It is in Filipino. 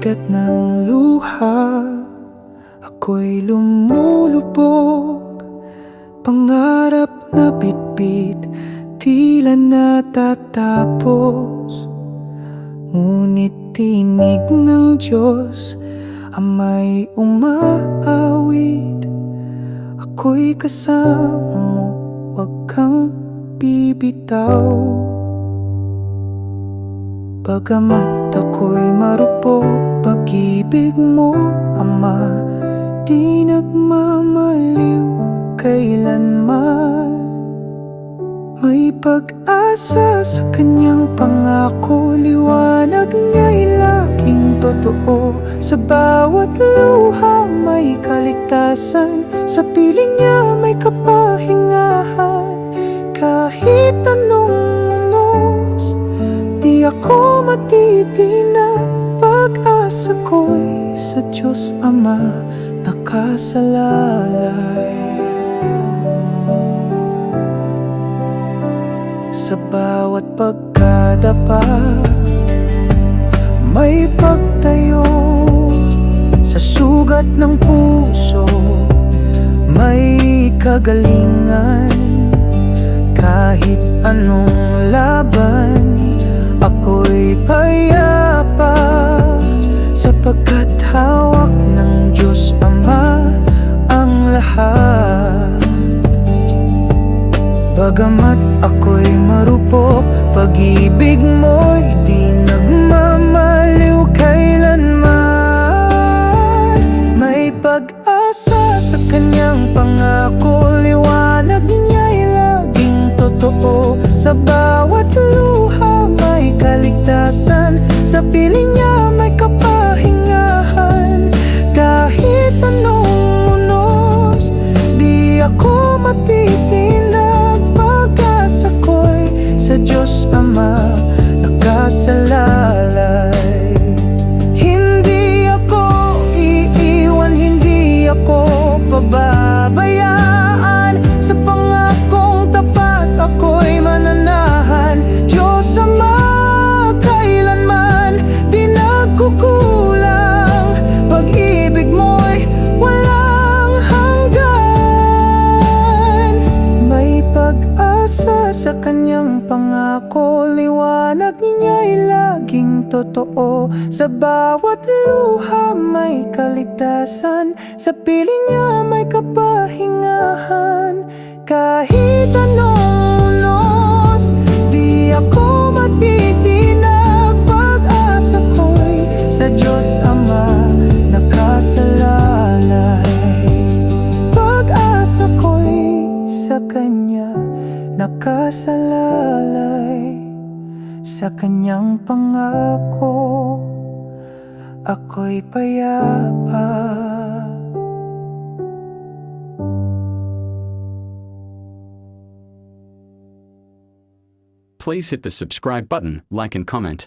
dagat ng luha, ako'y lumulubog. Pangarap na bitbit, tila natatapos. Ngunit tinig ng Diyos, Ama'y umaawit. Ako'y kasama mo, huwag kang bibitaw. Bagamat ako'y marupok, pag-ibig mo, Ama, di nagmamaliw kailanman. May pag-asa sa kanyang pangako, liwanag niya'y laging totoo. Sa bawat luha may kaligtasan, sa piling niya may kapahingahan. Kahit anong unos, di ako matitinag. Pag-asa ko'y sa Diyos Ama nakasalalay. Sa bawat pagkadapa may pagtayo, sa sugat ng puso may kagalingan. Kahit anong laban, ako'y payapa, sapagkat hawak ng Diyos Ama ang lahat. Bagamat ako'y marupok, pag-ibig mo'y di nagmamaliw kailanman. May pag-asa sa kanyang pangako, liwanag niya'y laging totoo. Sa bawat luha may kaligtasan, sa piling niya may kapahingahan. Kahit anong unos, di ako matitinag. Sa Diyos Ama nakasalalay. Hindi ako iiwan, hindi ako pababayaan. Sa pangakong tapat ako'y mananahan. Diyos Ama, kailanman di nagkukulang. Pag-ibig mo'y walang hanggan. May pag-asa sa kanyang pangako, liwanag niya'y laging totoo. Sa bawat luha may kaligtasan, sa piling niya may kapahingahan. Kahit anong unos, di ako matitinag. Pag-asa ko'y sa Diyos Ama nakasalalay. Pag-asa ko'y sa Kanya nakasalalay. Sa kanyang pangako, ako'y payapa. Please hit the subscribe button, like and comment.